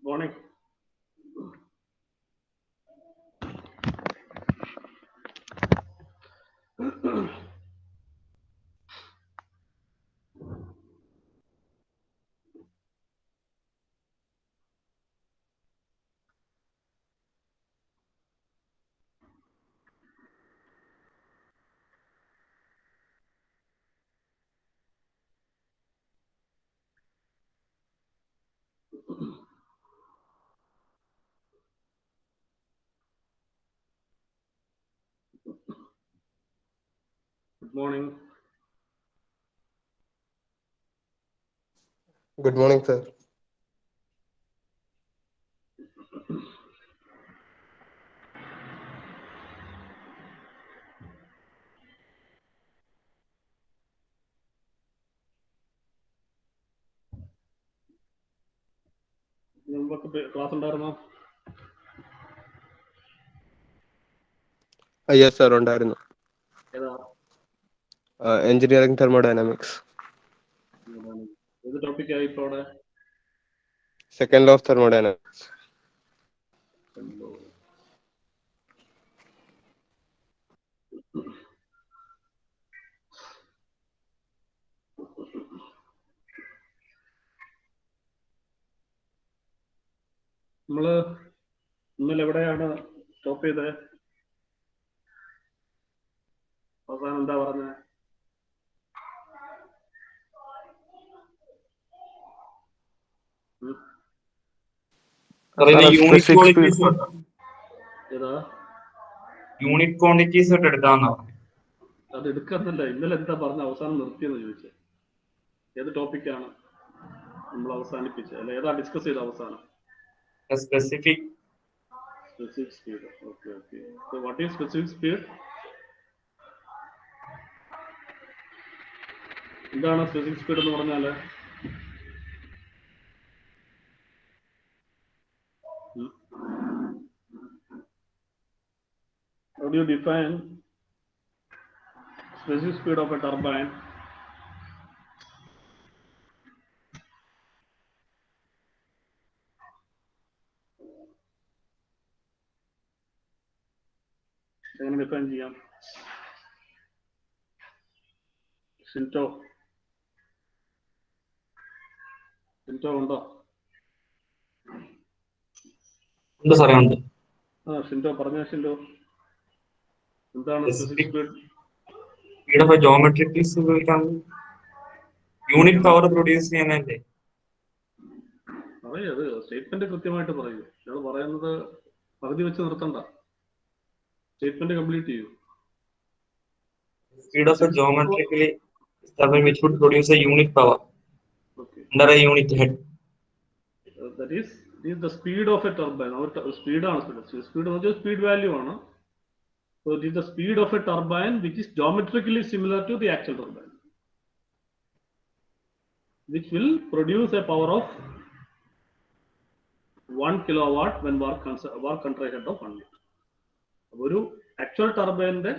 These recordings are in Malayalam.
Morning. Good morning. Good morning, sir. Class ഉണ്ടായിരുന്നോ? Yes, sir. ഉണ്ടായിരുന്നു. ഏതാ? Engineering thermodynamics. ഏത് ടോപ്പിക്കായി ഇപ്പോൾ അവിടെ? Second law of thermodynamics. നമ്മള് ഇന്നലെ എവിടെയാണ് സ്റ്റോപ്പ് ചെയ്തത്? അവസാനം എന്താ പറഞ്ഞത്? യൂണിറ്റ് ക്വാണ്ടിറ്റീസ് തൊട്ട് എടുക്കാമെന്നോ? അത് എടുക്കാന്നല്ല, ഇന്നലെ എന്താ പറഞ്ഞ അവസാനം നിർത്തിയെന്ന് ചോദിച്ചത്. ഏത് ടോപ്പിക്കാണ് നമ്മൾ അവസാനിപ്പിച്ചത്? അല്ല, ഏതാ ഡിസ്കസ് ചെയ്ത അവസാനം? Specific speed. Okay. So what is specific speed? എന്താണ് സ്പെസിഫിക് സ്പീഡ് എന്ന് പറഞ്ഞാല്? How do you define specific speed of a turbine? എങ്ങനെ ഡിഫൈൻ ചെയ്യാം? ഷിൻറ്റോ ഉണ്ടോ? ഉണ്ട് സാറേ, ഉണ്ട്. ഷിൻറ്റോ പറഞ്ഞ. ഷിൻറ്റോ, എന്താണ് specific speed? Speed of geometric unit power produce ചെയ്യാനല്ലേ? അത് സ്റ്റേറ്റ്മെന്റ് കൃത്യമായിട്ട് പറയൂ. നിങ്ങൾ പറയുന്നത് പകുതി വെച്ച് നിർത്തണ്ട, സ്റ്റേറ്റ്മെന്റ് കംപ്ലീറ്റ് ചെയ്യൂ. Speed of a geometrically turbine which would produce a unit power under a unit head. That is the speed of a turbine. Our speed ആണ് speed എന്ന് വെച്ചാൽ speed value ആണ്. So it is the speed of a turbine which is geometrically similar to the actual turbine, which will produce a power of 1 kilowatt when work under a head of 1 meter. ഒരു ആക്ച്വൽ ടർബൈനിന്റെ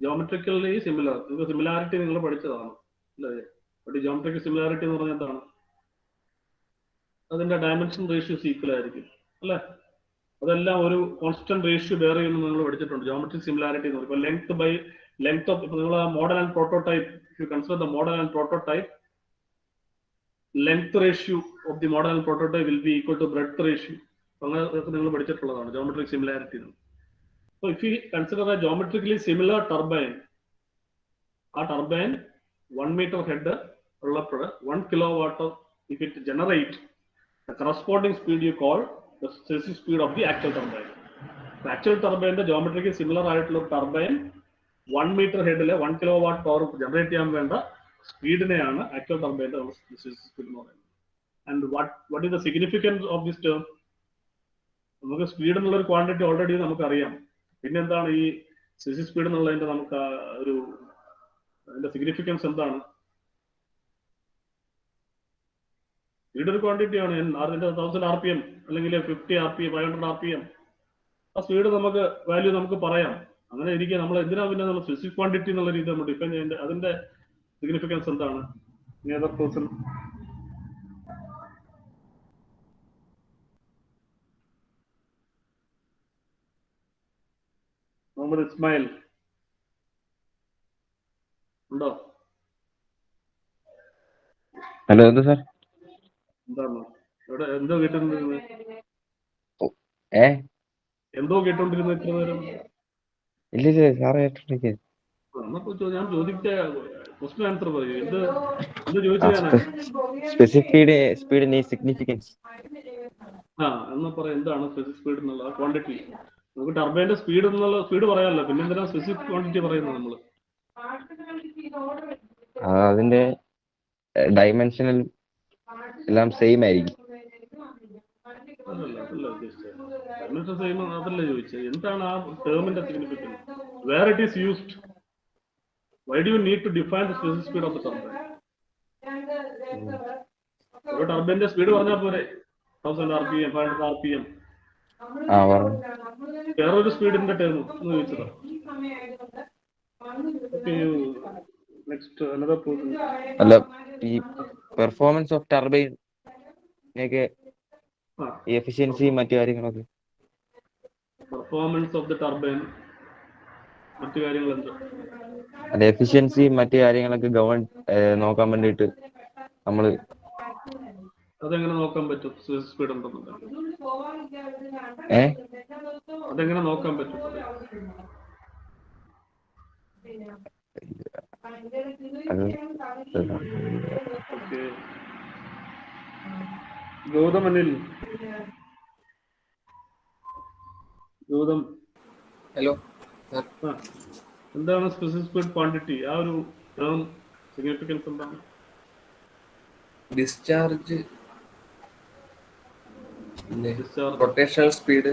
ജോമെട്രിക്കലി സിമിലർ, നിങ്ങൾക്ക് സിമിലാരിറ്റി നിങ്ങൾ പഠിച്ചതാണ് അല്ലേ? ബട്ട് ജോമെട്രിക്കൽ സിമിലാരിറ്റി എന്ന് പറഞ്ഞാൽ എന്താണ്? അതിന്റെ ഡയമെൻഷൻ റേഷ്യോസ് ഈക്വൽ ആയിരിക്കും അല്ലേ? അതെല്ലാം ഒരു കോൺസ്റ്റന്റ് റേഷ്യോ ബെയർ ചെയ്യുന്നത് നിങ്ങൾ പഠിച്ചിട്ടുണ്ട്. ജോമെട്രിക് സിമിലാരിറ്റി എന്ന് പറയുമ്പോൾ ലെങ്ത് ബൈ ലെങ്ത് ഓഫ്, ഇപ്പോൾ നിങ്ങൾ model and prototype, if you consider the model and prototype, length ratio of the model and prototype will be equal to breadth ratio. അങ്ങനെ നിങ്ങൾ പഠിച്ചിട്ടുള്ളതാണ് geometric similarity. So if you consider a geometrically similar turbine, a turbine 1 meter head ഉള്ളപ്പോൾ 1 kilowatt of, if it generate the corresponding speed you call the specific speed of the actual turbine. The actual turbine the geometrically similar ആയിട്ടുള്ള turbine 1 meter head ലെ 1 kilowatt power generate ചെയ്യാൻ വേണ്ട സ്പീഡിനെയാണ് actual turbine specific speed എന്ന് പറയുന്നത്. And what is the significance of this term? നമുക്ക് സ്പീഡ് എന്നുള്ള ഒരു ക്വാണ്ടിറ്റി ഓൾറെഡി നമുക്കറിയാം. പിന്നെന്താണ് ഈ സ്പെസിഫിക് സ്പീഡ് എന്നുള്ളതിന്റെ നമുക്ക് ഒരു അതിന്റെ സിഗ്നിഫിക്കൻസ് എന്താണ്? സ്പീഡ് ഒരു ക്വാണ്ടിറ്റിയാണ്. അതിന്റെ 1000 RPM അല്ലെങ്കിൽ 50 RPM 500 RPM ആ സ്പീഡ് നമുക്ക് വാല്യൂ നമുക്ക് പറയാം. അങ്ങനെ ഇരിക്കുക. നമ്മൾ എന്തിനാ പിന്നെ നമ്മൾ സ്പെസിഫിക് ക്വാണ്ടിറ്റി എന്നുള്ള രീതി നമ്മൾ ഡിഫൈൻ ചെയ്യേണ്ട? അതിന്റെ സിഗ്നിഫിക്കൻസ് എന്താണ്? ഏതൊരു പേഴ്സൺ മുഹമ്മദ് ഇസ്മായിൽ ഉണ്ടോ? ഹലോ എന്താ സാർ? എന്താണ് എവിടെ എന്തോ കേട്ടോണ്ടിരുന്നത്? ഏ എന്തോ കേട്ടോണ്ടിരുന്നത് ഇത്ര നേരം? ഇല്ല സാറ് കേട്ടിട്ടിരിക്കുക. ഞാൻ ചോദിച്ച ക്വസ്റ്റ്യൻ ആൻസർ പറയൂ. എന്ത് ചോദിച്ചതാണ്? Speed significance. എന്നാ പറയാം, എന്താണ് സ്പെസിഫിക് സ്പീഡ് എന്നുള്ള ക്വാണ്ടിറ്റി? നമുക്ക് ടർബൈന്റെ സ്പീഡ് എന്നുള്ള സ്പീഡ് പറയാമല്ലോ, പിന്നെ എന്തിനാ സ്പെസിഫിക് ക്വാണ്ടിറ്റി പറയുന്നത് നമ്മള്? അതിന്റെ ഡൈമെൻഷനൽ എല്ലാം സെയിം ആയിരിക്കും. അതല്ല ഉദ്ദേശിച്ചത്. ഡൈമെൻഷൻ സെയിം അതല്ല ചോദിച്ചത്. എന്താണ് ആ ടേമിന്റെ significance? Where it is used? Why do you need to define the specific speed of the turbine? ഒരു ടർബൈന്റെ സ്പീഡ് പറഞ്ഞാൽ പോരെ? 1000 RPM, 500 RPM. വേറൊരു സ്പീഡിന്റെ ടേം എന്ന് ചോദിച്ചതാ. Next another point. അല്ല, ഈ പെർഫോമൻസ് ഓഫ് ടർബൈൻ ഒക്കെ എഫിഷ്യൻസിയും മറ്റു കാര്യങ്ങളൊക്കെ. പെർഫോമൻസ് ഓഫ് ദ ടർബൈൻ മറ്റു കാര്യങ്ങൾ എന്താ? അല്ല, എഫിഷ്യൻസിയും മറ്റു കാര്യങ്ങളൊക്കെ നോക്കാൻ വേണ്ടിയിട്ട് നമ്മള് അതെങ്ങനെ നോക്കാൻ പറ്റും? സ്പീഡ് ഉണ്ടെന്നുണ്ടെങ്കിൽ അതെങ്ങനെ നോക്കാൻ പറ്റും? ഗൗതം അനിൽ, ഗൗതം, ഹലോ. എന്താണ് സ്പെസിഫിക് സ്പീഡ് ക്വാണ്ടിറ്റി? ആ ഒരു ടേം സിഗ്നിഫിക്കൻസ് എന്താണ്? Discharge, rotational speed,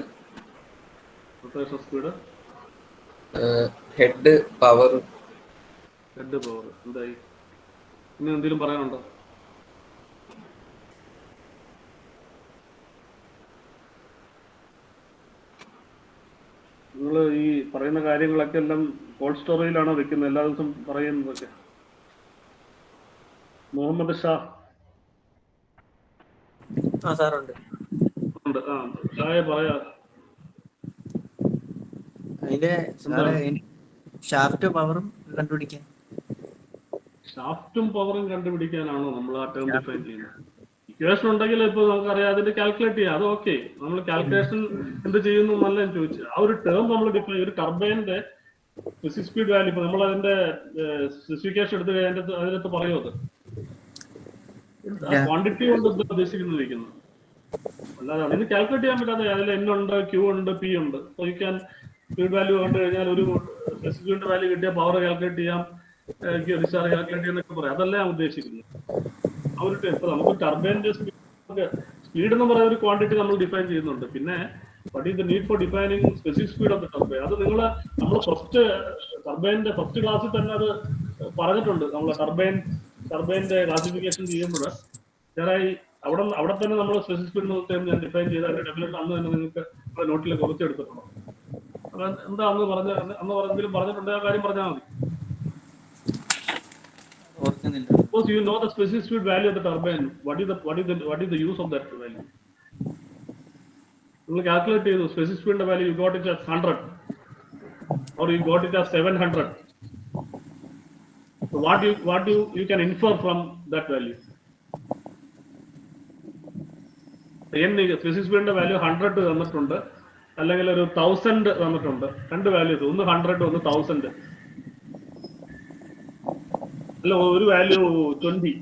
head power. എന്തായി? ഇനി എന്തെങ്കിലും പറയാനുണ്ടോ? നിങ്ങൾ ഈ പറയുന്ന കാര്യങ്ങളൊക്കെ എല്ലാം കോൾഡ് സ്റ്റോറേജിലാണോ വെക്കുന്നത്? എല്ലാ ദിവസവും പറയുന്നതൊക്കെ? മുഹമ്മദ് ഷാ സാറുണ്ട്. ഷായെ പറയാ. അതിന്റെ ഷാഫ്റ്റും പവറും കണ്ടുപിടിക്കാൻ. ഷാഫ്റ്റും പവറും കണ്ടുപിടിക്കാനാണോ നമ്മൾ ആ ടേം ഡിഫൈൻ ചെയ്യുന്നത്? ഇക്വേഷൻ ഉണ്ടെങ്കിൽ ഇപ്പൊ നമുക്കറിയാം, അതിന്റെ കാൽക്കുലേറ്റ് ചെയ്യാം. അത് ഓക്കെ. നമ്മൾ കാൽക്കുലേഷൻ എന്ത് ചെയ്യുന്നു എന്നല്ല ഞാൻ ചോദിച്ചത്. ആ ഒരു ടേം നമ്മൾ ഡിഫൈൻ, ഒരു ടർബൈനിന്റെ സ്പെസിഫിക് സ്പീഡ് വാല്യൂ, ഇപ്പൊ നമ്മൾ അതിന്റെ സ്പെസിഫിക്കേഷൻ എടുത്ത് അതിനകത്ത് പറയുമോ? അത് ക്വാണ്ടിറ്റി കൊണ്ട് എന്താ ഉദ്ദേശിക്കുന്നത്? അല്ലാതെ അതിന് കാൽക്കുലേറ്റ് ചെയ്യാൻ പറ്റാതെ അതിൽ N ഉണ്ട്, Q ഉണ്ട്, P ഉണ്ട്. So you can speed value കണ്ടു കഴിഞ്ഞാൽ ഒരു സ്പെസിഫിക് വാല്യൂ കിട്ടിയ പവർ കാൽക്കുലേറ്റ് ചെയ്യാം, ഡിസ്ചാർജ് കാൽക്കുലേറ്റ് ചെയ്യാന്നൊക്കെ പറയാം. അതല്ല ഞാൻ ഉദ്ദേശിക്കുന്നത്. ആ ഒരു ഇപ്പൊ നമുക്ക് ടർബൈനിന്റെ സ്പീഡ് എന്ന് പറയുന്ന ഒരു ക്വാണ്ടിറ്റി നമ്മൾ ഡിഫൈൻ ചെയ്യുന്നുണ്ട്. പിന്നെ what is the need for defining specific speed of the turbine? അത് നമ്മൾ ടർബൈനിന്റെ ഫസ്റ്റ് ക്ലാസ്സിൽ തന്നെ അത് പറഞ്ഞിട്ടുണ്ട്. നമ്മൾ ടർബൈനിന്റെ ക്ലാസിഫിക്കേഷൻ ചെയ്യുമ്പോൾ അവിടെ തന്നെ നമ്മൾ സ്പെസിഫിക് സ്പീഡ് ഞാൻ ഡിഫൈൻ ചെയ്ത അതിന്റെ ഡെഫിനേഷൻ അന്ന് തന്നെ നിങ്ങൾക്ക് നോട്ടിൽ കുറച്ചെടുത്തിട്ടുണ്ടോ? എന്താ അന്ന് പറഞ്ഞെങ്കിലും പറഞ്ഞിട്ടുണ്ട്, ആ കാര്യം പറഞ്ഞാൽ മതി. Suppose you know the specific speed value of the turbine, what is the use of that value? You calculate the specific speed value, you got it as 100 or you got it as 700. So what you can infer from that value? Specific സ്പീഡിന്റെ വാല്യൂ 100 തന്നിട്ടുണ്ട്, അല്ലെങ്കിൽ ഒരു 1000 തന്നിട്ടുണ്ട്. രണ്ട് വാല്യൂസ്, ഒന്ന് 100 ഒന്ന് 1000. അല്ല, ഒരു വാല്യൂ 20.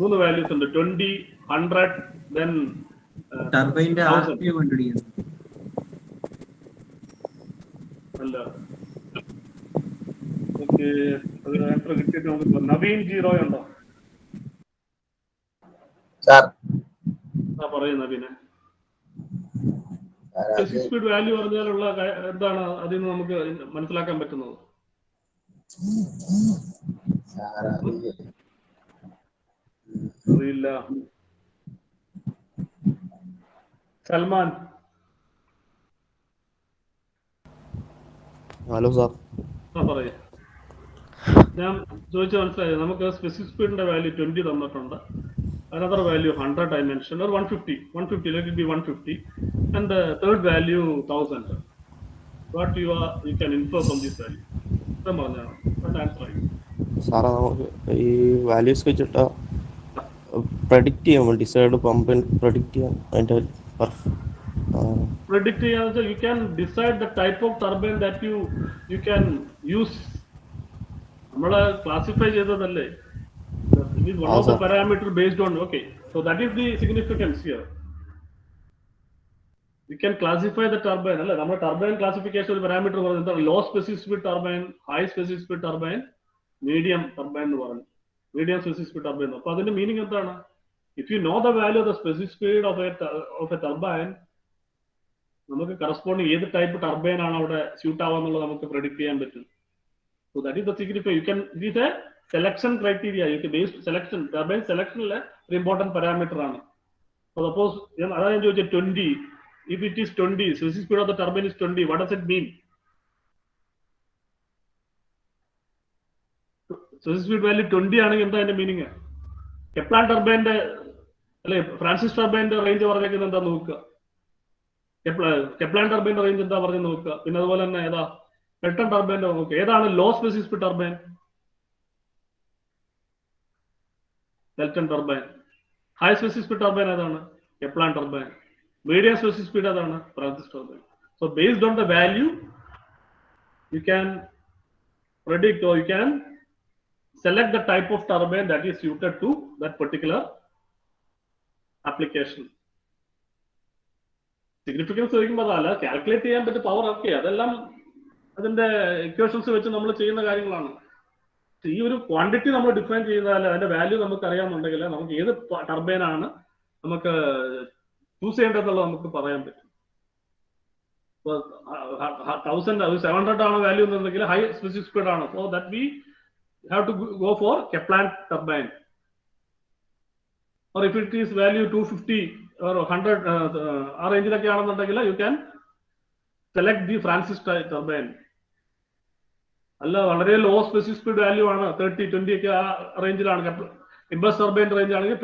മൂന്ന് വാല്യൂസ് ഉണ്ട്, 20, 100, then ടർബൈന്റെ ആർപിഎം കണ്ടുപിടിക്കുന്നു. അല്ല, ഓക്കെ. അത് ആൻസർ കിട്ടിയിട്ട് നമുക്ക് നവീൻ ജീറോ ഉണ്ടോ? പറയൂ നവീനെ. സ്പെസിഫിക് സ്പീഡ് വാല്യൂ പറഞ്ഞാലുള്ള എന്താണ് അതിൽ നിന്ന് നമുക്ക് മനസ്സിലാക്കാൻ പറ്റുന്നത്? അറിയില്ല. സൽമാൻ. Hello sir. പറയൂ. ഞാൻ ചോദിച്ചു മനസ്സിലായത്. നമുക്ക് സ്പെസിഫിക് സ്പീഡിന്റെ വാല്യൂ 20 തന്നിട്ടുണ്ട്. Another value 100 I mentioned, or 150, let it be 150, and the third value 1000. what you can infer from this value. What answer? സാറാ നമുക്ക് ഈ വാല്യൂസ് വെച്ചിട്ട് പ്രഡിക്റ്റ് ചെയ്യാൻ വേണ്ടി ഡിസൈഡ് പമ്പ് പ്രഡിക്റ്റ് ചെയ്യാൻ അതിൻ്റെ predict you can decide the type of turbine that you can use. നമ്മളെ classify ചെയ്തതല്ലേ, it is one of the parameter based on, okay, so that is the significance here. We can classify the turbine അല്ലേ, നമ്മുടെ turbine classification ഒരു parameter പറയുന്നത് എന്താണ്, low specific speed turbine, high specific speed turbine, medium turbine എന്ന് പറഞ്ഞു, medium specific speed turbine. അപ്പോൾ അതിന്റെ മീനിങ് എന്താണ്? If you know the value of the specific speed of a turbine, നമുക്ക് കറസ്പോണ്ടിങ് ഏത് ടൈപ്പ് ടർബൈൻ ആണ് അവിടെ സ്യൂട്ട് ആവാന്നുള്ളത് നമുക്ക് പ്രെഡിക്ട് ചെയ്യാൻ പറ്റും. So that is the significance. You can, it is a selection criteria. You can based selection, turbine selection is an important parameter. So suppose, അതാണ് ഞാൻ ചോദിച്ചത് 20. If it is 20, specific speed of the turbine is 20, what does it mean? Specific speed value 20 ആണെങ്കിൽ എന്താ അതിന്റെ മീനിങ്? കെപ്ലാൻ ടർബൈൻ്റെ അല്ലെ ഫ്രാൻസിസ് ടർബൈൻ്റെ റേഞ്ച് പറഞ്ഞേക്കുന്നത് എന്താ നോക്കുക. കെപ്ലാൻ ടർബൈൻ്റെ റേഞ്ച് എന്താ പറഞ്ഞ് നോക്കുക. പിന്നെ അതുപോലെ തന്നെ ഏതാ പെൽട്ടൺ ടർബൈൻ്റെ നോക്കുക. ഏതാണ് low specific speed turbine? Pelton turbine. High specific speed turbine ഏതാണ്? Kaplan turbine. Medium specific speed ഏതാണ്? Francis turbine. So based on the value, you can predict or you can select the type of turbine that is suited to that particular application. Significance ചോദിക്കുമ്പോൾ അതല്ല, കാൽക്കുലേറ്റ് ചെയ്യാൻ പറ്റും പവർ ഒക്കെ, അതെല്ലാം അതിന്റെ ഇക്വേഷൻസ് വെച്ച് നമ്മൾ ചെയ്യുന്ന കാര്യങ്ങളാണ്. ഈ ഒരു ക്വാണ്ടിറ്റി നമ്മൾ ഡിഫൈൻ ചെയ്താൽ അതിന്റെ വാല്യൂ നമുക്ക് അറിയാമെന്നുണ്ടെങ്കിൽ നമുക്ക് ഏത് ടർബൈനാണ് നമുക്ക് ചൂസ് ചെയ്യേണ്ടതെന്നുള്ളത് നമുക്ക് പറയാൻ പറ്റും. 700 ആണ് വാല്യൂ എന്നുണ്ടെങ്കിൽ ഹൈ സ്പെസിഫിക് സ്പീഡ് ആണ്. So that we have to go for Kepler turbine. Or if it is value 250 or 100 ആ റേഞ്ചിലൊക്കെ ആണെന്നുണ്ടെങ്കിൽ you can select the Francis turbine. അല്ല വളരെ ലോ സ്പെസിഫിക് സ്പീഡ് വാല്യൂ ആണ് 30, 20 ഒക്കെ ആ റേഞ്ചിലാണ്, ഇൻബസ് ടർബൈൻ റേഞ്ച് ആണെങ്കിൽ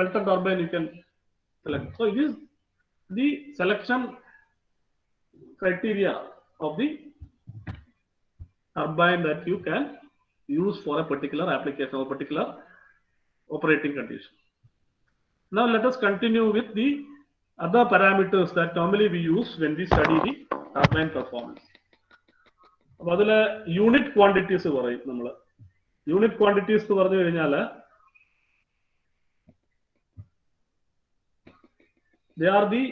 Pelton turbine you can select. So it is the selection criteria of the turbine that you can use for a particular application or particular operating condition. Now let us continue with the other parameters that normally we use when we study the turbine performance. അപ്പോൾ അതിൽ യൂണിറ്റ് ക്വാണ്ടിറ്റീസ് പറയും നമ്മൾ. യൂണിറ്റ് ക്വാണ്ടിറ്റീസ് എന്ന് പറഞ്ഞു കഴിഞ്ഞാൽ they are the,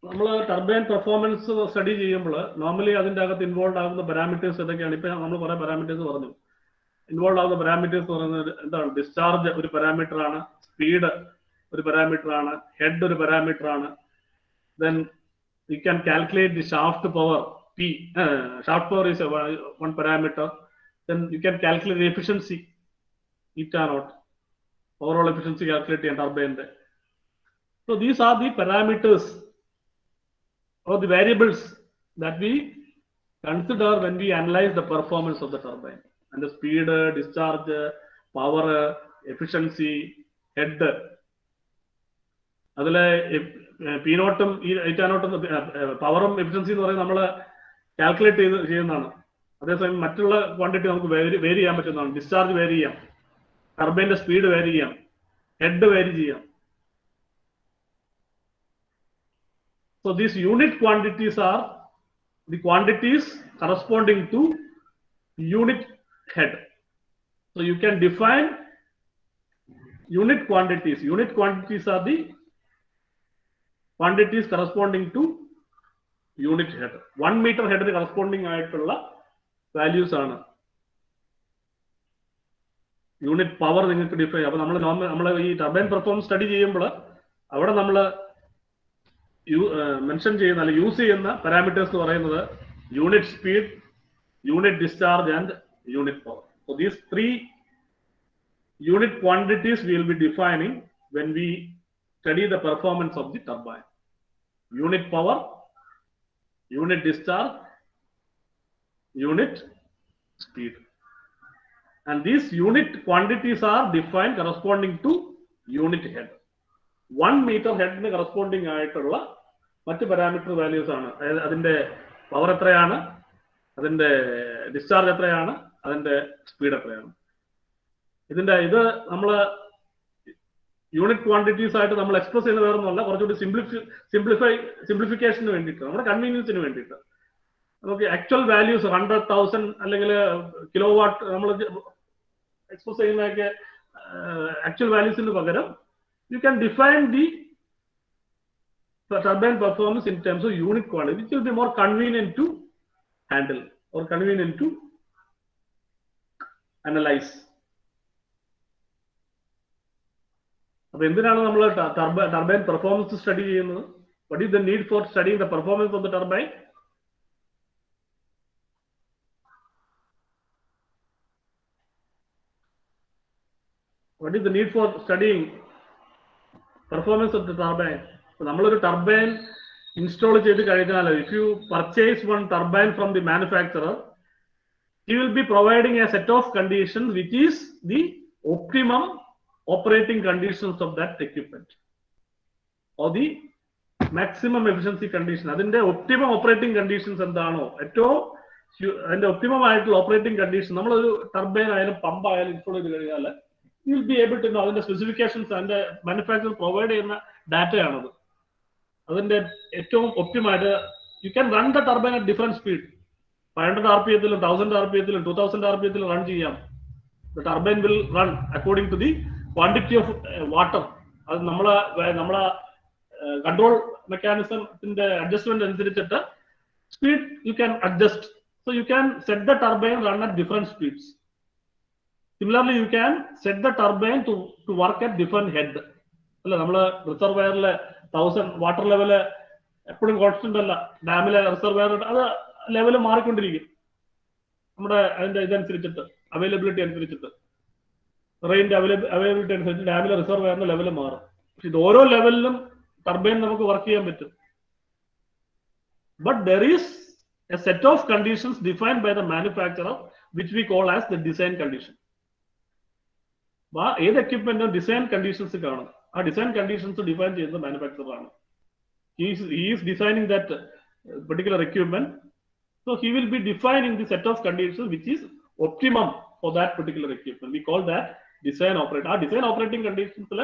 നമ്മൾ ടർബൈൻ പെർഫോമൻസ് സ്റ്റഡി ചെയ്യുമ്പോൾ നോർമലി അതിൻ്റെ അകത്ത് ഇൻവോൾവ് ആകുന്ന പാരാമീറ്റേഴ്സ് ഏതൊക്കെയാണ്? ഇപ്പൊ നമ്മൾ കുറെ പാരാമീറ്റേഴ്സ് പറഞ്ഞു. ഇൻവോൾവ് ആകുന്ന പാരാമീറ്റേഴ്സ് പറയുന്നത് എന്താണ്? ഡിസ്ചാർജ് ഒരു പാരാമീറ്റർ ആണ്, സ്പീഡ് ഒരു പാരാമീറ്റർ ആണ്, ഹെഡ് ഒരു പാരാമീറ്റർ ആണ്. Then you can calculate the shaft power P. Shaft power is one parameter. Then you can calculate the efficiency, eta naught, overall efficiency calculate in turbine. So these are the parameters or the variables that we consider when we analyze the performance of the turbine, and the speed, discharge, power, efficiency, head. അതിലെ പി നോട്ടും eta നോട്ടും പവറും എഫിഷ്യൻസി എന്ന് പറയുന്നത് നമ്മൾ കാൽക്കുലേറ്റ് ചെയ്യുന്നതാണ്. അതേസമയം മറ്റുള്ള ക്വാണ്ടിറ്റി നമുക്ക് വേരി ചെയ്യാൻ പറ്റുന്നതാണ്. ഡിസ്ചാർജ് വേരി ചെയ്യാം, ടർബൈൻ്റെ സ്പീഡ് വേരി ചെയ്യാം, ഹെഡ് വേരി ചെയ്യാം. So these unit quantities are the quantities corresponding to unit head. So you can define unit quantities. Unit quantities are the quantities corresponding to unit head. 1 meter head corresponding ആയിട്ടുള്ള വാല്യൂസ് ആണ്. യൂണിറ്റ് പവർ നിങ്ങൾക്ക് ഡിഫൈൻ. അപ്പൊ നമ്മൾ ഈ ടർബൈൻ പെർഫോമൻസ് സ്റ്റഡി ചെയ്യുമ്പോൾ അവിടെ നമ്മൾ മെൻഷൻ ചെയ്യുന്ന അല്ലെങ്കിൽ യൂസ് ചെയ്യുന്ന പാരാമീറ്റേഴ്സ് എന്ന് പറയുന്നത് unit speed, unit discharge and unit power. So these 3 unit quantities we will be defining when we study the performance of the turbine. Unit power, unit discharge, unit speed. And these unit quantities are defined corresponding to unit head. 1 meter head corresponding ആയിട്ടുള്ള മറ്റ് പാരാമീറ്റർ വാല്യൂസ് ആണ്. അതിന്റെ പവർ എത്രയാണ്, അതിന്റെ ഡിസ്ചാർജ് എത്രയാണ്, അതിന്റെ സ്പീഡ് എത്രയാണ്. ഇത് നമ്മൾ യൂണിറ്റ് ക്വാണ്ടിറ്റീസ് ആയിട്ട് നമ്മൾ എക്സ്പ്രസ് ചെയ്യുന്ന വേറൊന്നുമല്ല, കുറച്ചുകൂടി സിംപ്ലിഫിക്കേഷന് വേണ്ടിയിട്ട്, നമ്മുടെ കൺവീനിയൻസിന് വേണ്ടിയിട്ട്. നമുക്ക് ആക്ച്വൽ വാല്യൂസ് 100,000 അല്ലെങ്കിൽ കിലോ വാട്ട് നമ്മൾ എക്സ്പ്രസ് ചെയ്യുന്നതൊക്കെ ആക്ച്വൽ വാല്യൂസിന് പകരം U can define the turbine performance in terms of unit quantity, which will be more convenient to handle or convenient to analyze. അപ്പോൾ എന്തിനാണ് നമ്മൾ ടർബൈൻ പെർഫോമൻസ് സ്റ്റഡി ചെയ്യുന്നത്? What is the need for studying the performance of the turbine? What is the need for studying performance of the turbine? നമ്മളൊരു ടർബൈൻ ഇൻസ്റ്റാൾ ചെയ്ത് കഴിഞ്ഞാൽ, if you purchase one turbine from the manufacturer, he will be providing a set of conditions which is the optimum operating conditions of that equipment or the maximum efficiency condition. അതിന്റെ ഒപ്റ്റിമം ഓപ്പറേറ്റിംഗ് കണ്ടീഷൻസ് എന്താണോ, ഏറ്റവും അതിന്റെ ഒപ്റ്റിമം ആയിട്ടുള്ള ഓപ്പറേറ്റിംഗ് കണ്ടീഷൻ നമ്മളൊരു ടർബൈൻ ആയാലും പമ്പ് ആയാലും ഇൻസ്റ്റാൾ ചെയ്ത് കഴിഞ്ഞാൽ you will be able to know അതിന്റെ സ്പെസിഫിക്കേഷൻസ്, അതിന്റെ മാനുഫാക്ചർ പ്രൊവൈഡ് ചെയ്യുന്ന ഡാറ്റയാണത്. അതിന്റെ ഏറ്റവും ഒപ്റ്റിമായിട്ട് you can run the turbine at different speed. 500 RPM-ത്തിലും 1000 RPM-ത്തിലും 2000 RPM-ത്തിലും റൺ ചെയ്യാം. The turbine will run according to the quantity of water. അത് നമ്മളെ കൺട്രോൾ മെക്കാനിസത്തിന്റെ അഡ്ജസ്റ്റ്മെന്റ് അനുസരിച്ചിട്ട് speed you can adjust. So you can set the turbine run at different speeds. Similarly you can set the turbine to work at different head. അല്ല, നമ്മള് റിസർവയറിലെ 1000 വാട്ടർ ലെവല് എപ്പോഴും കോൺസ്റ്റന്റ് അല്ല. ഡാമിലെ റിസർവയർ അത് ലെവല് മാറിക്കൊണ്ടിരിക്കും നമ്മുടെ അതിന്റെ ഇതനുസരിച്ചിട്ട്, അവൈലബിലിറ്റി അനുസരിച്ചിട്ട്, റെയിൻ്റെ അവൈലബിലിറ്റി അനുസരിച്ച് ഡാമിലെ റിസർവയറിന്റെ ലെവല് മാറും. പക്ഷെ ഇത് ഓരോ ലെവലിലും ടർബൈൻ നമുക്ക് വർക്ക് ചെയ്യാൻ പറ്റും. But there is a set of conditions defined by the manufacturer which we call as the design condition. ഏത് എക്യുപ്മെന്റും ഡിസൈൻ കണ്ടീഷൻസ് കാണും. ആ ഡിസൈൻ കണ്ടീഷൻസ് ഡിഫൈൻ ചെയ്യുന്നത് മാനുഫാക്ചറർ ആണ്. He is designing that particular equipment, so he will be defining the set of conditions which is optimum for that particular equipment. We call that design operate. ആ ഡിസൈൻ ഓപ്പറേറ്റിംഗ് കണ്ടീഷൻസിൽ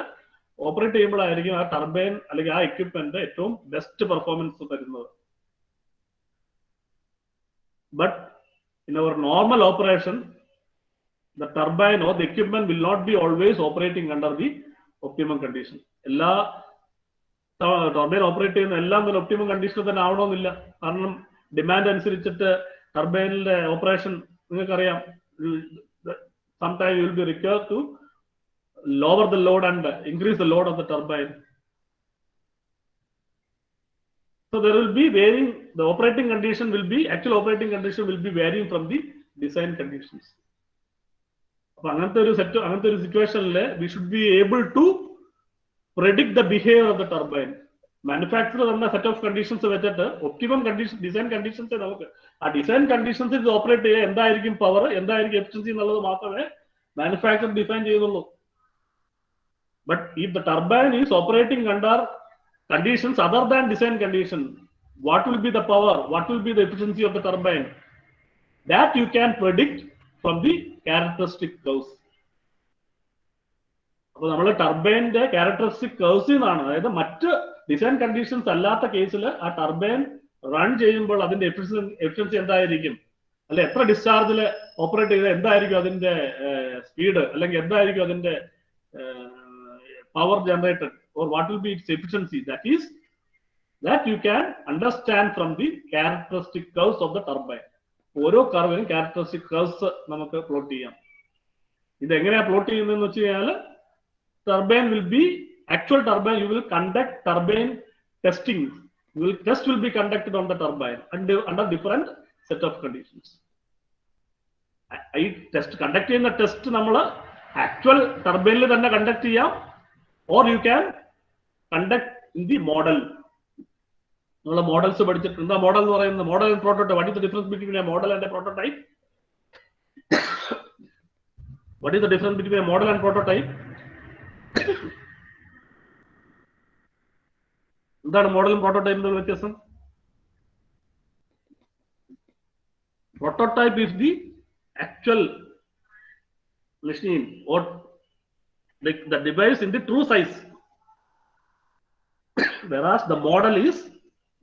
ഓപ്പറേറ്റ് ചെയ്യുമ്പോഴായിരിക്കും ആ ടർബൈൻ അല്ലെങ്കിൽ ആ എക്യുപ്മെന്റ് ഏറ്റവും ബെസ്റ്റ് പെർഫോമൻസ് തരുന്നത്. But in our normal operation the turbine or the equipment will not be always operating under the optimum condition. എല്ലാ ടർബൈൻ ഓപ്പറേറ്റ് ചെയ്യുന്ന എല്ലാം തന്നെ ഒപ്റ്റിമം കണ്ടീഷനിൽ തന്നെ ആവണമെന്നില്ല. കാരണം ഡിമാൻഡ് അനുസരിച്ചിട്ട് ടർബൈനിലെ ഓപ്പറേഷൻ നിങ്ങൾക്കറിയാം, sometime you will be required to lower the load and increase the load of the turbine. So there will be varying, the operating condition will be, actual operating condition will be varying from the design conditions. അപ്പൊ അങ്ങനത്തെ ഒരു സിറ്റുവേഷനിൽ we should be able to predict the behavior of the turbine. Manufacturer തന്ന സെറ്റ് ഓഫ് കണ്ടീഷൻസ് വെച്ചിട്ട് ഒപ്റ്റിമം കണ്ടീഷൻ ഡിസൈൻ കണ്ടീഷൻസ് നമുക്ക് ആ ഡിസൈൻ കണ്ടീഷൻസ് ഓപ്പറേറ്റ് ചെയ്യുക, എന്തായിരിക്കും പവർ, എന്തായിരിക്കും എഫിഷ്യൻസി എന്നുള്ളത് മാത്രമേ മാനുഫാക്ചർ ഡിഫൈൻ ചെയ്യുന്നുള്ളൂ. But if the turbine is operating under conditions other than design condition, what will be the power, what will be the efficiency of the turbine, that you can predict from the characteristic curves. അപ്പൊ നമ്മൾ ടർബൈനിന്റെ ക്യാരക്ടറിസ്റ്റിക് കർവ്സിൽ നിന്നാണ്, അതായത് മറ്റ് ഡിസൈൻ കണ്ടീഷൻസ് അല്ലാത്ത കേസിൽ ആ ടർബൈൻ റൺ ചെയ്യുമ്പോൾ അതിന്റെ എഫിഷ്യൻസി എന്തായിരിക്കും, അല്ലെ എത്ര ഡിസ്ചാർജിൽ ഓപ്പറേറ്റ് ചെയ്താൽ എന്തായിരിക്കും അതിന്റെ സ്പീഡ്, അല്ലെങ്കിൽ എന്തായിരിക്കും അതിന്റെ power generated, or what will be it's efficiency, that you can understand from the characteristic curves of the turbine. ഓരോ കർവിനും ക്യാരക്ടറിസ്റ്റിക് കർവ്സ് നമുക്ക് പ്ലോട്ട് ചെയ്യാം. ഇത് എങ്ങനെയാ പ്ലോട്ട് ചെയ്യുന്നതെന്ന് വെച്ച് കഴിഞ്ഞാൽ, turbine will be actual turbine, you will conduct turbine testing, test will be conducted on the turbine under different set of conditions. ഈ ടെസ്റ്റ് കണ്ടക്ട് ചെയ്യുന്ന ടെസ്റ്റ് നമ്മൾ ആക്ച്വൽ ടർബൈനിൽ തന്നെ കണ്ടക്ട് ചെയ്യാം, or you can conduct in the model. നമ്മൾ മോഡൽസ് പഠിച്ചിട്ടുണ്ട്. എന്താ മോഡൽ എന്ന് പറയുന്നത്? Model and prototype. What is the difference between A model and A prototype? What is the difference between A model and prototype? എന്താണ് മോഡലും പ്രോട്ടോടൈപ്പിന്റെ വ്യത്യാസം? Prototype is the actual machine or the device in the true size. Whereas the model is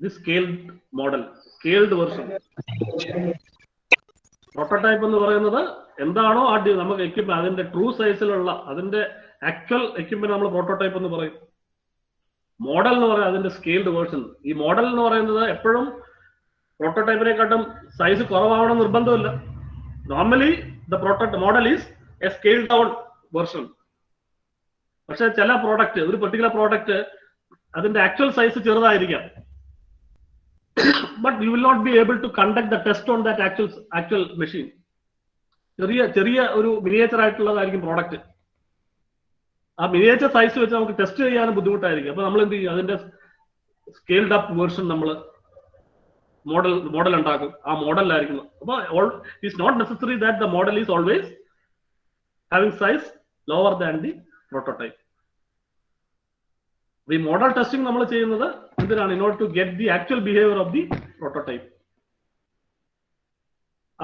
the scaled model, scaled version. Prototype എന്ന് പറയുന്നത് എന്താണോ നമുക്ക് എക്യുപ്മെന്റ് അതിന്റെ ട്രൂ സൈസിലുള്ള അതിന്റെ ആക്ച്വൽ എക്യുപ്മെന്റ് നമ്മൾ പ്രോട്ടോടൈപ്പ് എന്ന് പറയും. മോഡൽ എന്ന് പറയുന്നത് അതിന്റെ സ്കെയിൽഡ് വേർഷൻ. ഈ മോഡൽ എന്ന് പറയുന്നത് എപ്പോഴും പ്രോട്ടോടൈപ്പിനെക്കാട്ടും സൈസ് കുറവാവണം നിർബന്ധമില്ല. Normally the prototype model is a scaled down version. പക്ഷെ ചില പ്രോഡക്റ്റ്, ഒരു പെർട്ടിക്കുലർ പ്രോഡക്റ്റ് അതിന്റെ ആക്ച്വൽ സൈസ് ചെറുതായിരിക്കാം. But you will not be able to conduct the test on that actual machine. ചെറിയ ഒരു മിനിയേച്ചർ ആയിട്ടുള്ളതായിരിക്കും പ്രോഡക്റ്റ്. ആ മിനിയേച്ചർ സൈസ് വെച്ച് നമുക്ക് ടെസ്റ്റ് ചെയ്യാൻ ബുദ്ധിമുട്ടായിരിക്കും. അപ്പൊ നമ്മൾ എന്ത് ചെയ്യും, അതിന്റെ സ്കെയിൽഡ് അപ്പ് വേർഷൻ നമ്മൾ മോഡൽ ഉണ്ടാക്കും. ആ മോഡലിലായിരിക്കും. അപ്പൊ it's not necessary that the model is always having size lower than the prototype. ഈ മോഡൽ ടെസ്റ്റിംഗ് നമ്മൾ ചെയ്യുന്നത് എന്തിനാണ്? In order to get the actual behaviour of the prototype.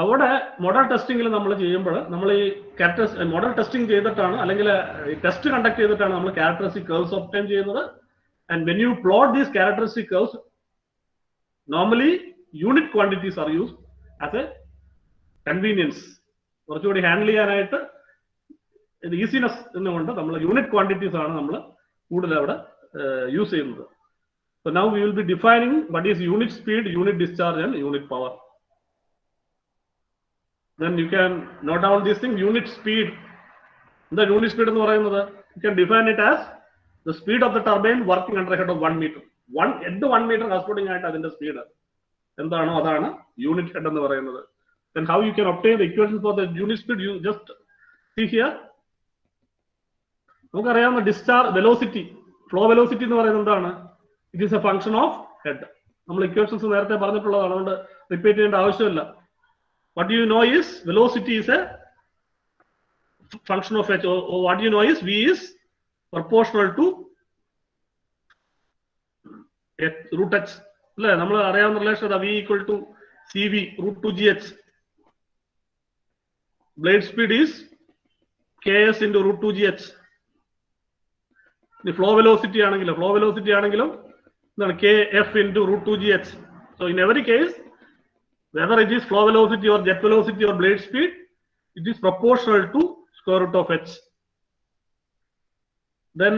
അവിടെ മോഡൽ ടെസ്റ്റിംഗിൽ നമ്മൾ ചെയ്യുമ്പോൾ നമ്മൾ ഈ മോഡൽ ടെസ്റ്റിംഗ് ചെയ്തിട്ടാണ്, അല്ലെങ്കിൽ ടെസ്റ്റ് കണ്ടക്ട് ചെയ്തിട്ടാണ് നമ്മൾ ക്യാരക്ടറിസ്റ്റിക് കർവ്സ് ഒബ്റ്റൈൻ ചെയ്യുന്നത്. And when you plot these characteristic curves, normally unit quantities are used as A convenience. കുറച്ചുകൂടി ഹാൻഡിൽ ചെയ്യാനായിട്ട് ഇത് ഈസിനെസ് എന്നുകൊണ്ട് നമ്മൾ യൂണിറ്റ് ക്വാണ്ടിറ്റീസ് ആണ് നമ്മൾ കൂടുതൽ അവിടെ യൂസ് ചെയ്യുന്നത്. So now we will be defining what is unit speed, unit discharge and unit power. Then you can note down this thing. Unit speed, the unit speed എന്ന് പറയുന്നത് you can define it as the speed of the turbine working under a head of 1 meter. 1 meter corresponding ആയിട്ട് അതിന്റെ സ്പീഡ് എന്താണോ അതാണ് യൂണിറ്റ് ഹെഡ് എന്ന് പറയുന്നത്. Then how you can obtain the equation for the unit speed, you just see here. നമുക്കറിയാവുന്ന ഡിസ്ചാർജ് വെലോസിറ്റി, ഫ്ലോ വെലോസിറ്റി എന്ന് പറയുന്നത് എന്താണ്? It is a function of head. നമ്മൾ ഇക്വേഷൻസ് നേരത്തെ പറഞ്ഞിട്ടുള്ളതാണ്, അതുകൊണ്ട് റിപ്പീറ്റ് ചെയ്യേണ്ട ആവശ്യമില്ല. What you know is velocity is a function of h. What you know is v is proportional to root h അല്ലേ? നമ്മൾ അറിയാവുന്ന relation v equal to c v root two g h. Blade speed is k s into root two g h. Flow velocity ആണെങ്കിലും എന്താണ്? K f into root two g h. So in every case, whether it is flow velocity or jet velocity or blade speed, it is proportional to square root of h. Then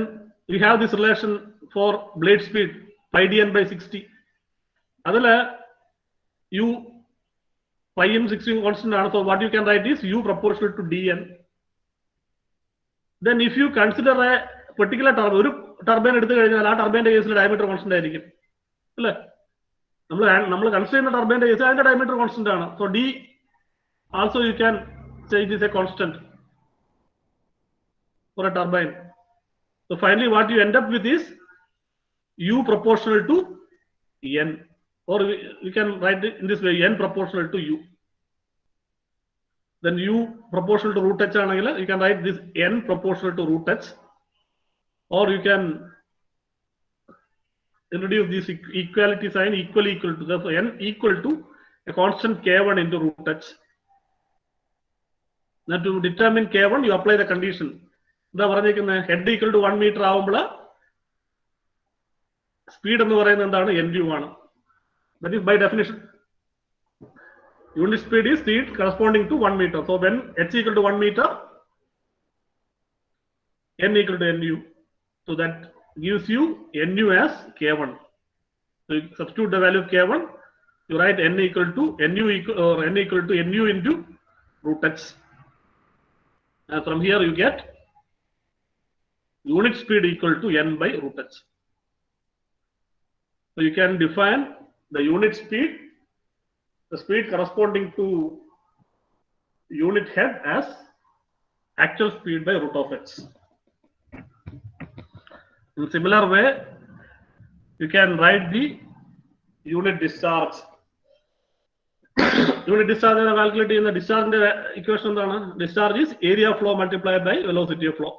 we have this relation for blade speed, pi dn by 60. അതില് u pi m 60 constant ആണ്. So what you can write is u proportional to dn. Then if you consider a particular turbine, ഒരു ടർബൈൻ എടുത്തു കഴിഞ്ഞാൽ ആ ടർബൈൻ്റെ കേസിൽ ഡയമീറ്റർ കോൺസ്റ്റന്റ് ആയിരിക്കും അല്ലേ? നമ്മൾ കൺസിഡർ ചെയ്യുന്ന ടർബൈൻ്റെ കേസിൽ അതിന്റെ ഡയമീറ്റർ കോൺസ്റ്റന്റ് ആണ്. So d also you can say it is a constant for a turbine. So finally what you end up with is u proportional to n, or you can write it in this way, n proportional to u. Then u proportional to root h ആണെങ്കിൽ you can write this n proportional to root h, or you can introduce this equality sign equal to, therefore n equal to a constant k1 into root h. Now to determine k1 you apply the condition. എന്താ പറഞ്ഞിരിക്കുന്നത്? ഹെഡ് ഈക്വൽ ടു 1 മീറ്റർ ആവുമ്പോൾ സ്പീഡ് എന്ന് പറയുന്നത് എന്താണ്? എൻ യു ആണ്. That is by definition unit speed is speed corresponding to 1 metre. So when h equal to 1 metre, n equal to nu. So that gives you nu as k1. So you substitute the value of k1, you write n equal to nu into root h. And from here you get unit speed equal to n by root h. So you can define the unit speed, the speed corresponding to unit head, as actual speed by root of h. In similar way, you can write the unit discharge. Unit discharge is calculated in the discharge equation. Discharge is area flow multiplied by velocity of flow.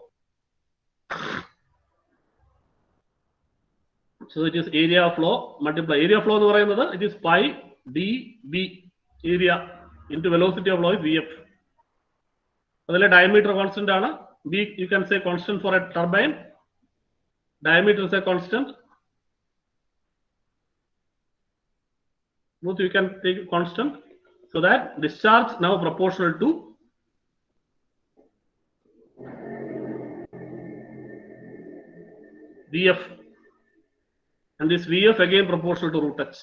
So it is area flow multiply area flow എന്ന് പറയുന്നത് it is pi db area into velocity of flow is Vf. Adile diameter constant aanu. B, you can say constant for a turbine. Diameter is a constant. Both you can take constant. So that discharge now proportional to Vf. And this Vf again proportional to root h.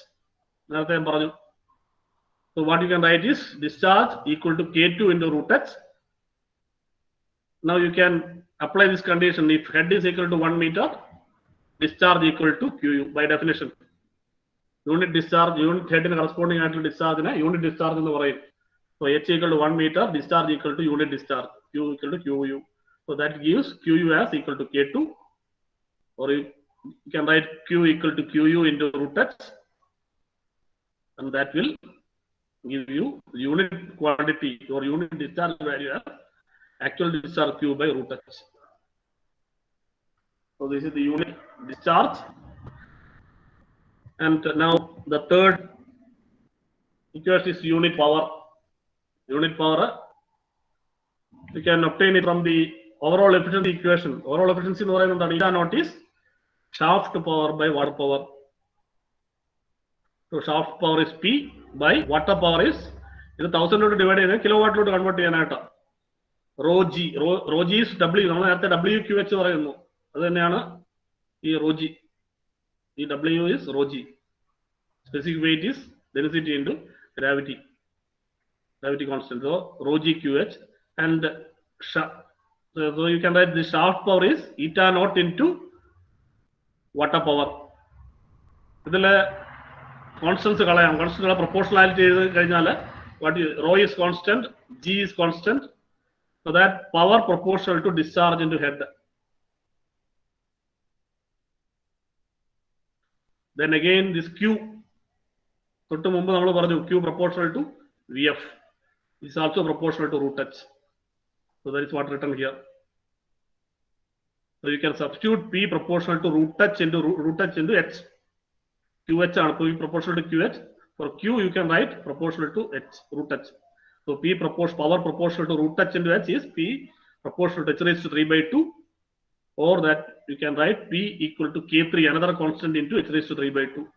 So what you can write is discharge equal to K2 into root h. Now you can apply this condition. If head is equal to 1 meter, discharge equal to Qu by definition. Unit discharge, unit head in corresponding angle discharge in a unit discharge in the variant. So h equal to 1 meter, discharge equal to unit discharge, Q equal to Qu. So that gives Qu as equal to K2, or you can write Q equal to Qu into root h, and that will give you unit quantity or unit discharge value as actual discharge Q by root h. So this is the unit discharge. And now the third equation is unit power. Unit power, you can obtain it from the overall efficiency equation. Overall efficiency eta naught is shaft power by water power. So shaft power is P by water power is 1000 divided kilowatt load convert cheyanayittu. Rho G. Rho G is W. നമ്മൾ നേരത്തെ WQH പറയുന്നു. അത് തന്നെയാണ് ഈ rho G. The W is rho G. Specific weight is density into gravity. Gravity constant. So rho G QH. And so you can write the shaft power is eta naught into water power. ഇതിലെ കോൺസ്റ്റൻസ് കളയാം. കോൺസ്റ്റന്റ് പ്രൊപ്പോർഷണാലിറ്റി ചെയ്ത് കഴിഞ്ഞാൽ rho is constant, G is constant. So that power proportional to discharge into head. Then again this Q, തൊട്ട് മുമ്പ് നമ്മൾ പറഞ്ഞു Q proportional to Vf is also proportional to root h. So that is what written here. So you can substitute P proportional to root h into h. QH are P proportional to QH. For Q you can write proportional to h, root h. So P power proportional to root h into h is P proportional to h raised to 3 by 2, or that you can write P equal to K3, another constant, into h raised to 3 by 2.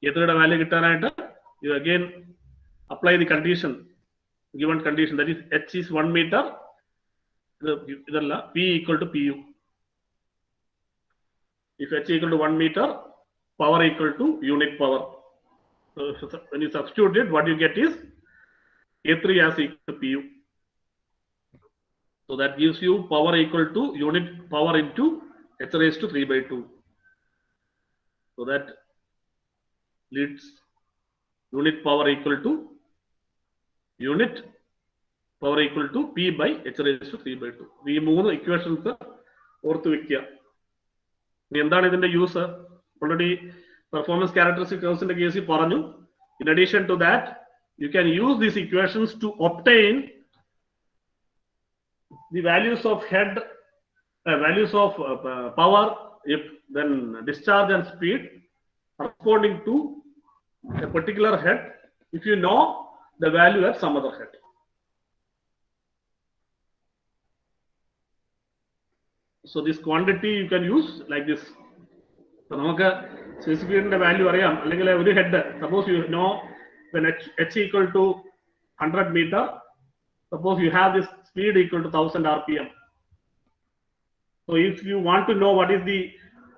K3 value kittanayittu you again apply the condition, given condition, that is h is 1 meter, P equal to Pu. If h equal to 1 meter, power equal to unit power. So when you substitute it, what you get is K3 as equal to Pu. So that gives you power equal to unit power into h raised to 3 by 2. So that leads unit power equal to P by h raised to 3 by 2. ഈ മൂന്ന് ഇക്വേഷൻസ് ഓർത്ത് വെക്കുക. ഇനി എന്താണ് ഇതിന്റെ യൂസ്? ഓൾറെഡി പെർഫോമൻസ് ക്യാരക്ടറിസ്റ്റിക് കർവ്സിന്റെ കേസിൽ പറഞ്ഞു. In addition to that, you can use these equations to obtain the values of head, values of power, if then discharge and speed corresponding to a particular head, if you know the value at some other head. So this quantity you can use like this. So നമുക്ക് സ്പെസിഫിക്കിന്റെ വാല്യൂ അറിയാം, അല്ലെങ്കിൽ ഒരു head, suppose you know when h equal to 100 meter, suppose you have this speed equal to 1000 rpm. So if you want to know what is the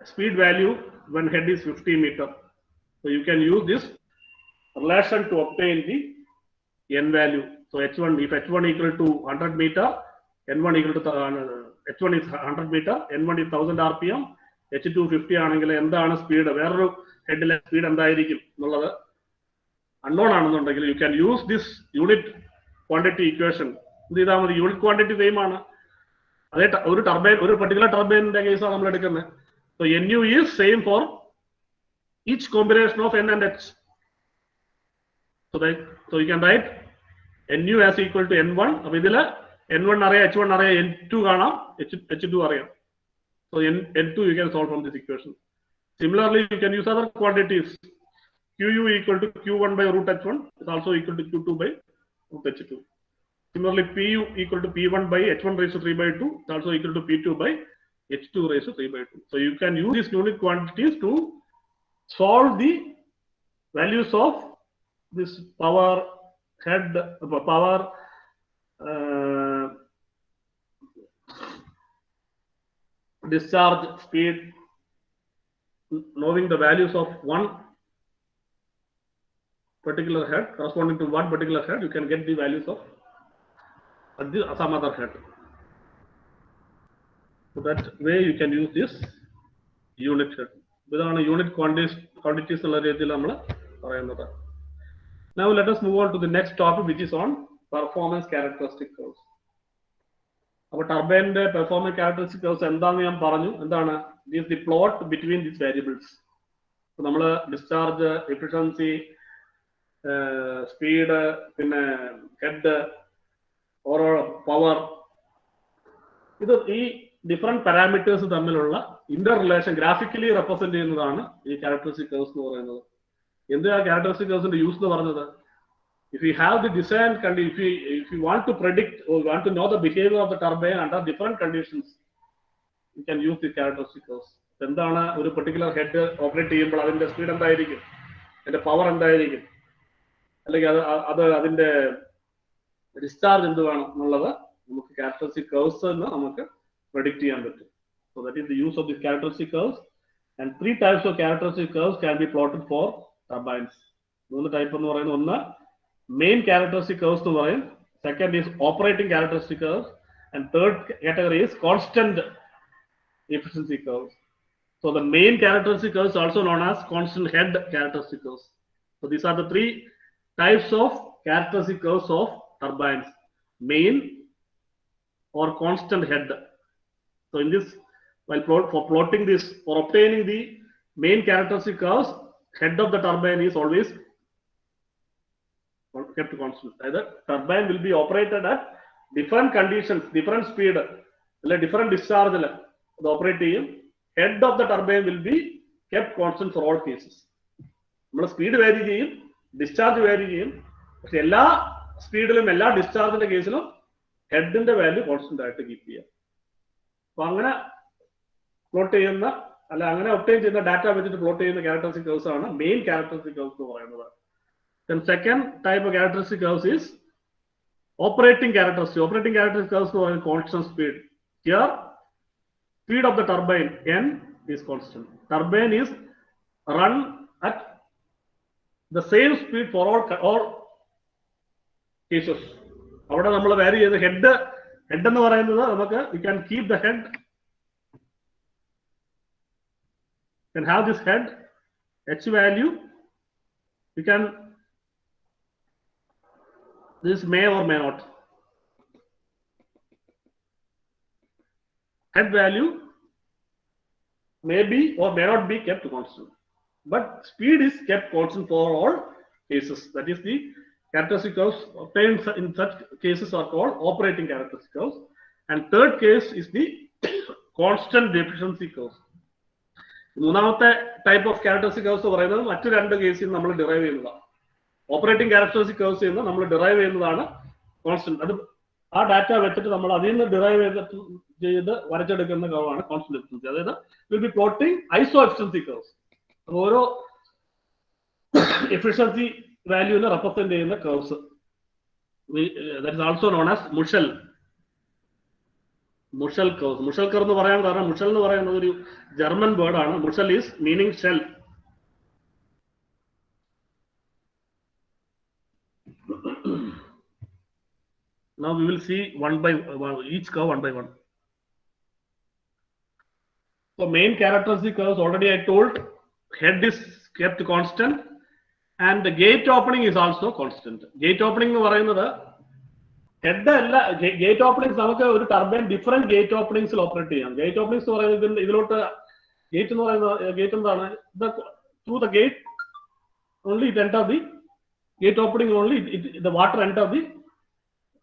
speed value when head is 50 meter, so you can use this relation to obtain the n value. So h1, if h1 equal to 100 meter, n1 equal to h1 is 100 meter, n1 is 1000 rpm, h2 50 ആണെങ്കിൽ എന്താണ് സ്പീഡ്, വേറൊരു ഹെഡിലെ സ്പീഡ് എന്തായിരിക്കും എന്നുള്ളത് unknown ആണെന്നുണ്ടെങ്കിൽ you can use this unit quantity equation. എന്ത് ചെയ്താൽ മതി? യൂണിറ്റ് ക്വാണ്ടിറ്റി സെയിം ആണ്. അതേ ഒരു ടർബൈൻ, ഒരു പർട്ടിക്കുലർ ടർബൈനിന്റെ കേസാണ് നമ്മൾ എടുക്കുന്നത്. So nu is same for each combination of n and h. So you can write nu as equal to n1. അപ്പോൾ ഇതില് n1 അറിയാം, h1 അറിയാം, n2 കാണാം, h2 അറിയാം. So n2 you can solve from this equation. Similarly, you can use other quantities. Qu equal to Q1 by root h1 is also equal to Q2 by Similarly, Pu equal to P1 by H1 raised to 3 by 2 is also equal to P2 by H2 raised to 3 by 2. So you can use these unit quantities to solve the values of this power head, power discharge speed, knowing the values of one particular head corresponding to one particular head, you can get the values of some other head. So that way you can use this unit head. Without unit quantities. Now let us move on to the next topic, which is on performance characteristic curves. Our turbine performance characteristic curves is the plot between these variables. So discharge, efficiency, speed, head, or power. These different parameters interrelation graphically represented the characteristic curves. In the characteristic curves use if you have the design condition, if you want to predict or want to know the behavior of the turbine under different conditions, you can use the characteristic curves. Then a particular head operate the speed and the power and the discharge in the characteristic curves predict. So that is the use of these characteristic curves. And 3 types of characteristic curves can be plotted for turbines. One type of main characteristic curves, second is operating characteristic curves, and third category is constant efficiency curves. So the main characteristic curves also known as constant head characteristic curves. So these are the 3 types of characteristic curves of turbines: main or constant head. So in this, while plotting this, for obtaining the main characteristic curves, head of the turbine is always kept constant. Either turbine will be operated at different conditions, different speed, different discharge. The operating head of the turbine will be kept constant for all cases. Speed vary, discharge vary, but all speed and all discharge in the case, head in the value constant to keep here. So plot obtain the data with the plot the characteristic curves are main characteristic curves. Then second type of characteristic curves is operating characteristic. Operating characteristic curves are constant speed. Here, speed of the turbine N is constant. Turbine is run at the same speed for all cases. However, we vary the head. We can keep the head. Can have this head H value. We can. This may or may not. Head value may be or may not be kept constant, but speed is kept constant for all cases. That is the characteristic curves obtained in such cases are called operating characteristic curves. And third case is the constant efficiency curves. Moonamate type of characteristic curves case in derive operating characteristic curves derive constant. Our data derive constant efficiency. We'll be plotting iso efficiency curves. Efficiency value represent in the curves. That is also known as Muschel. Muschel curves. Muschel curve Muschel is a German word. Muschel is meaning shell. Now we will see each curve one by one. So main characteristic curves already I told, head is kept constant and the gate opening is also constant. Gate opening head gate openings turbine different gate openings operate. Gate openings gate through the gate only it enter the gate opening only the water enter the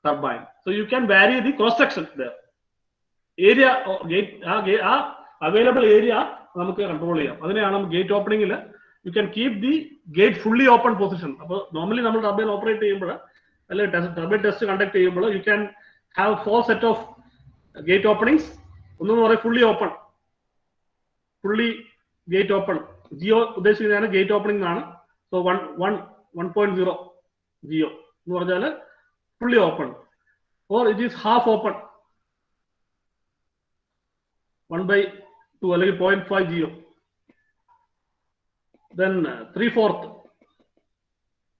turbine. So you can vary the cross section there. Area gate available area control gate opening you can keep the gate fully open position. Normally turbine operate turbine test conduct ചെയ്യുമ്പോൾ you can have 4 set of gate openings. ഒന്നെന്ന് പറയും fully gate open. Geo ഉദ്ദേശിക്കുന്നതാണ് gate opening എന്നാണ്. So 1.0 geo എന്ന് പറഞ്ഞാൽ fully open, or it is half open 1/2 അല്ലെങ്കിൽ 0.5 geo. Then 3/4,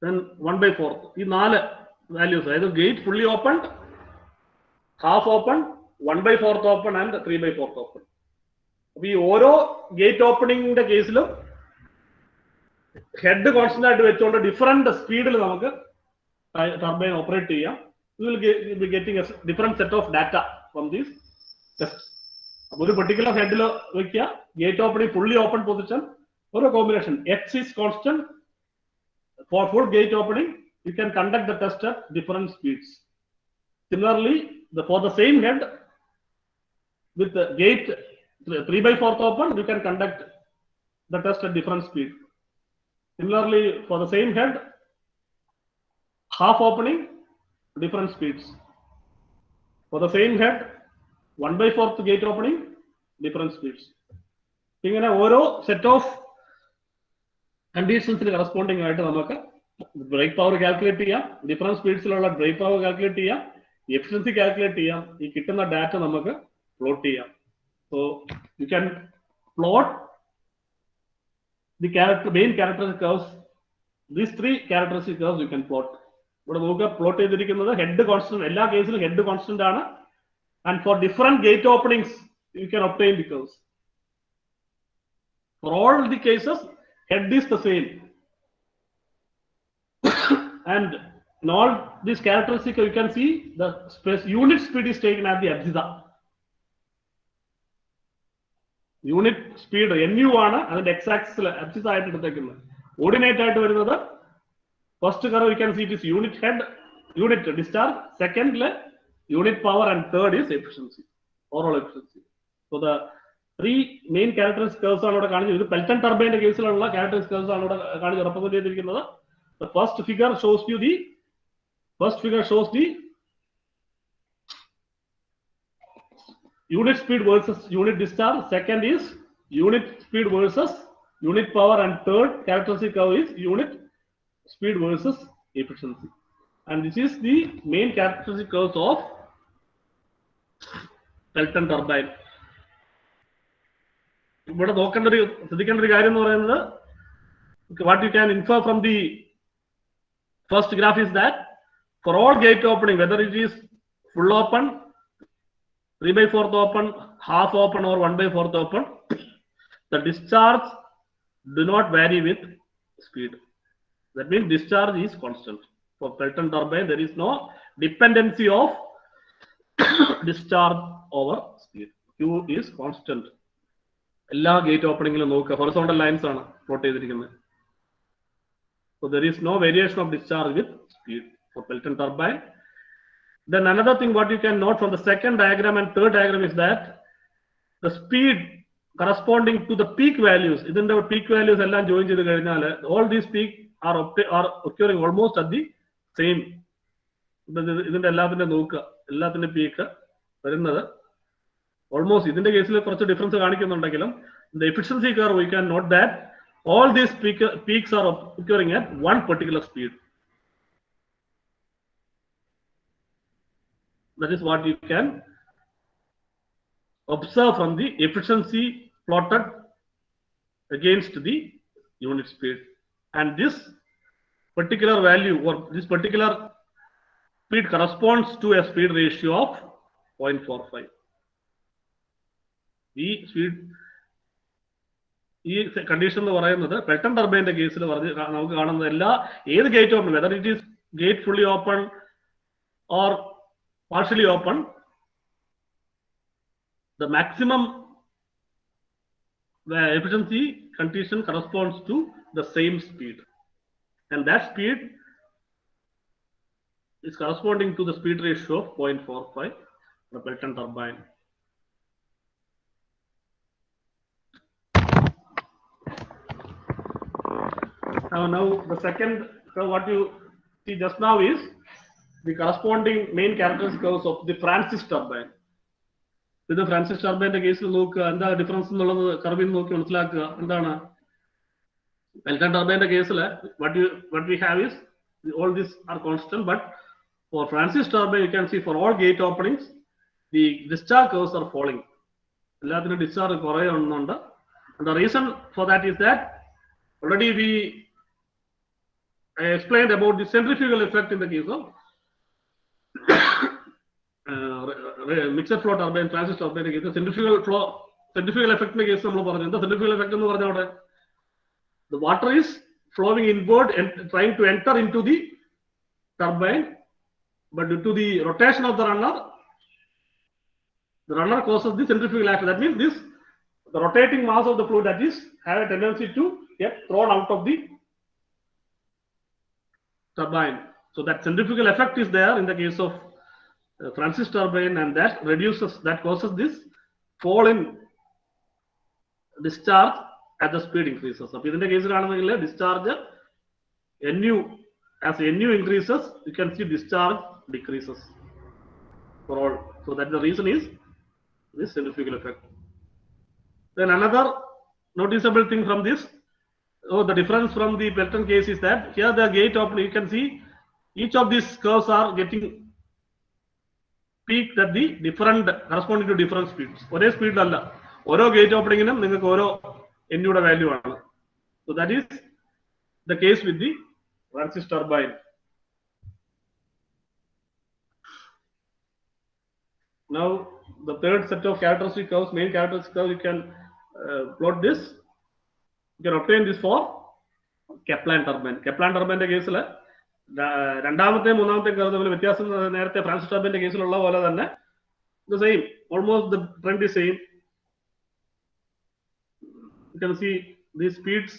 then 1/4. ഈ 4 values, അതായത് gate fully opened, half open, 1/4 open and 3/4 open. അപ്പൊ ഈ ഓരോ ഗേറ്റ് ഓപ്പണിംഗിന്റെ കേസിലും ഹെഡ് കോൺസ്റ്റന്റ് ആയിട്ട് വെച്ചുകൊണ്ട് ഡിഫറെന്റ് സ്പീഡിൽ നമുക്ക് ടർബൈൻ ഓപ്പറേറ്റ് ചെയ്യാം. U will be getting A different set of data from these test. അപ്പൊ ഒരു പെർട്ടിക്കുലർ ഹെഡിൽ വെക്കുക, gate opening fully open position, ഒരു combination x is constant for full gate opening. You can conduct the test at different speeds. Similarly, for the same head with the gate 3/4 open, you can conduct the test at different speed. Similarly, for the same head, half opening, different speeds. For the same head, 1/4 gate opening, different speeds. ഇങ്ങനെ ഓരോ സെറ്റ് ഓഫ് കണ്ടീഷൻസിന് കറസ്പോണ്ടിങ് ആയിട്ട് നമുക്ക് ബ്രേക്ക് പവർ കാൽക്കുലേറ്റ് ചെയ്യാം, ഡിഫറൻറ്റ് സ്പീഡ്സിലുള്ള ബ്രേക്ക് പവർ കാൽക്കുലേറ്റ് ചെയ്യാം, എഫിഷ്യൻസി കാൽക്കുലേറ്റ് ചെയ്യാം. ഈ കിട്ടുന്ന ഡാറ്റ നമുക്ക് പ്ലോട്ട് ചെയ്യാം. So you can plot the main characteristic curves. These 3 characteristic curves you can plot. ഇവിടെ നോക്കുക, പ്ലോട്ട് ചെയ്തിരിക്കുന്നത് ഹെഡ് കോൺസ്റ്റന്റ്, എല്ലാ കേസിലും ഹെഡ് കോൺസ്റ്റന്റ് ആണ്. And for different gate openings you can obtain the curves. For all the cases, head is the same. And in all these characteristics, you can see the unit speed is taken at the abscissa. Unit speed nu ആണ് അതിന്റെ x axis abscissa ആയിട്ട് എടുത്തേക്കുന്നത്. Ordinate ആയിട്ട് വരുന്നത് first curve you can see it is unit head, unit discharge, second unit power, and third is efficiency, overall efficiency. So the 3 main characteristic curves ആണ് ഇവിടെ കാണിച്ചത്. ഇത് പെൽട്ടൺ ടർബൈന്റെ കേസിലുള്ള characteristic curves ആണ് ഇവിടെ കാണിച്ച് റെപ്രസെന്റ് ചെയ്തിരിക്കുന്നത്. The first figure shows the unit speed versus unit discharge, second is unit speed versus unit power, and third characteristic curve is unit speed versus efficiency. And this is the main characteristic curves of Pelton turbine. ഇവിടെ ശ്രദ്ധിക്കേണ്ട ഒരു കാര്യം എന്ന് പറയുന്നത്, what you can infer from the first graph is that for all gate opening, whether it is full open, 3/4 open, half open, or 1/4 open, the discharge do not vary with speed. That means discharge is constant. For Pelton turbine, there is no dependency of discharge over speed. Q is constant. എല്ലാ ഗേറ്റ് ഓപ്പണിംഗിലും നോക്കുക, ഹൊറിസോണ്ടൽ ലൈൻസ് ആണ് പ്ലോട്ട് ചെയ്തിരിക്കുന്നത്. So there is no variation of discharge with speed for Pelton turbine. Then another thing what you can note from the second diagram and third diagram is that the speed corresponding to the peak values, ഇതിന്റെ peak values എല്ലാം ജോയിൻ ചെയ്ത് കഴിഞ്ഞാൽ all these peak are occurring almost at the same. ഇതിന്റെ എല്ലാത്തിന്റെ നോക്കുക, എല്ലാത്തിന്റെ പീക്ക് വരുന്നത് ഓൾമോസ്റ്റ്, ഇതിന്റെ കേസിൽ കുറച്ച് difference കാണിക്കുന്നുണ്ടെങ്കിലും the efficiency curve we can note that all these peaks are occurring at one particular speed. That is what you can observe from the efficiency plotted against the unit speed. And this particular value or this particular speed corresponds to a speed ratio of 0.45. ഈ സ്പീഡ്, ഈ കണ്ടീഷൻ എന്ന് പറയുന്നത് പെൽട്ടൺ ടർബൈന്റെ കേസിൽ നമുക്ക് കാണുന്നത് ഏത് gate open, whether it is gate fully open or partially open, the maximum efficiency condition corresponds to the same speed, and that speed is corresponding to the speed ratio of 0.45 for Pelton turbine. Now the second, what you see just now is the corresponding main characteristic curves of the Francis turbine. With the Francis turbine case, look and the difference in the curving look like Pelton turbine case, what we have is all these are constant, but for Francis turbine, you can see for all gate openings, the discharge curves are falling. Discharge and the reason for that is that already I explained about the centrifugal effect in the case of mixed flow turbine, Francis turbine case. Centrifugal effect in the case of the centrifugal effect, the water is flowing inward and trying to enter into the turbine, but due to the rotation of the runner causes the centrifugal action. That means the rotating mass of the fluid that is have a tendency to get thrown out of the turbine. So that centrifugal effect is there in the case of Francis turbine, and that causes this fall in discharge as the speed increases. So in the case of discharge, as NU increases, you can see discharge decreases for all. So that the reason is this centrifugal effect. Then another noticeable thing from this, the difference from the Pelton case is that here the gate opening, you can see each of these curves are getting peaked at the different corresponding to different speeds. One speed alla. Oro gate opening in them, oro NU value. So that is the case with the Francis turbine. Now the third set of characteristic curves, main characteristic curves, you can plot this. You can obtain this for Kaplan turbine. Kaplan turbine case രണ്ടാമത്തെ മൂന്നാമത്തെ കർവ് തമ്മിൽ വ്യത്യാസം നേരത്തെ ഫ്രാൻസിസ് ടർബൈന്റെ കേസിലുള്ള പോലെ തന്നെ the same, almost the trend is same. You can see these speeds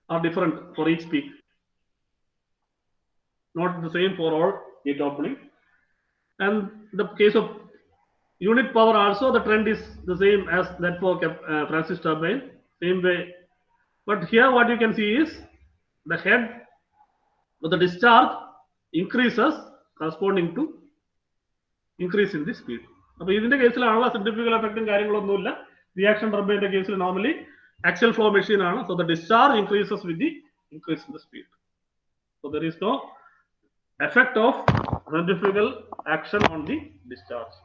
are different for each peak, not the same for all gate opening. And the case of unit power also, the trend is the same as that for Francis turbine, same way. But here what you can see is the head of the discharge increases corresponding to increase in the speed. So in the case of centrifugal effect in reaction turbine case normally axial flow machine, so the discharge increases with the increase in the speed. So there is no effect of centrifugal action on the discharge.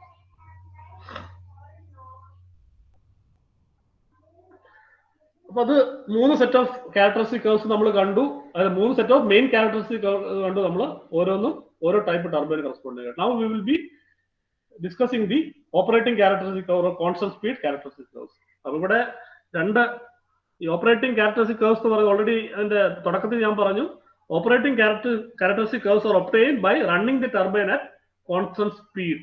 അപ്പോൾ അത് മൂന്ന് സെറ്റ് ഓഫ് ക്യാരക്ടറിസ്റ്റിക് കർവ്സ് നമ്മൾ കണ്ടു. അതായത് മൂന്ന് സെറ്റ് ഓഫ് മെയിൻ ക്യാരക്ടറിസ്റ്റിക് കണ്ടു നമ്മൾ ഓരോന്നും ഓരോ ടൈപ്പ് ടർബൈൻ കറസ്പോണ്ട് ചെയ്യുക. Now we will be discussing the operating characteristic curve or constant speed characteristic curves. അപ്പോൾ ഇവിടെ ഈ ഓപ്പറേറ്റിംഗ് ക്യാരക്ടറിസ്റ്റിക് കർവ്സ് എന്ന് പറയുന്നത് ഓൾറെഡി അതിന്റെ തുടക്കത്തിൽ ഞാൻ പറഞ്ഞു. Operating characteristic curves are obtained by running the turbine at constant speed.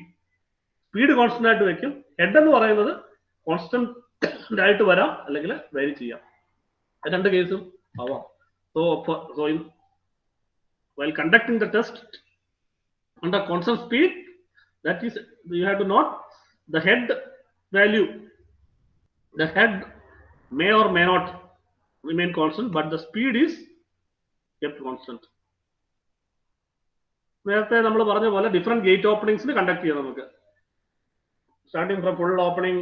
Speed constant ആയിട്ട് വെക്കും. ഹെഡ് എന്ന് പറയുന്നത് കോൺസ്റ്റന്റ് ആയിട്ട് വരാം, അല്ലെങ്കിൽ വേരി ചെയ്യാം. രണ്ട് കേസും ആവാം. So while conducting the test under constant speed, that is, you have to note the head value. The head may or may not remain constant, but the speed is kept constant. നേരത്തെ നമ്മൾ പറഞ്ഞ പോലെ ഡിഫറെന്റ് ഗേറ്റ് ഓപ്പണിംഗ്സിന് കണ്ടക്ട് ചെയ്യാം നമുക്ക്. Starting from full opening,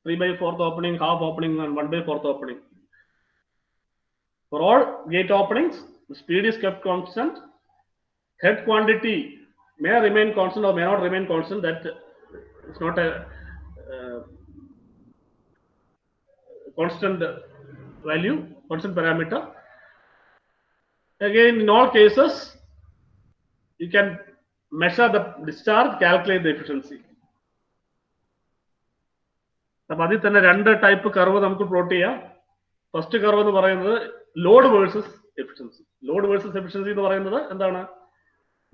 3/4 opening, half opening, and 1/4 opening. For all gate openings, the speed is kept constant. Head quantity may remain constant or may not remain constant. That is not a constant value, constant parameter. Again, in all cases, you can measure the discharge, calculate the efficiency. അപ്പോൾ അതിൽ തന്നെ രണ്ട് ടൈപ്പ് കർവ് നമുക്ക് പ്ലോട്ട് ചെയ്യാം. ഫസ്റ്റ് കർവ് എന്ന് പറയുന്നത് load versus efficiency. Load versus efficiency എന്ന് പറയുന്നത് എന്താണ്?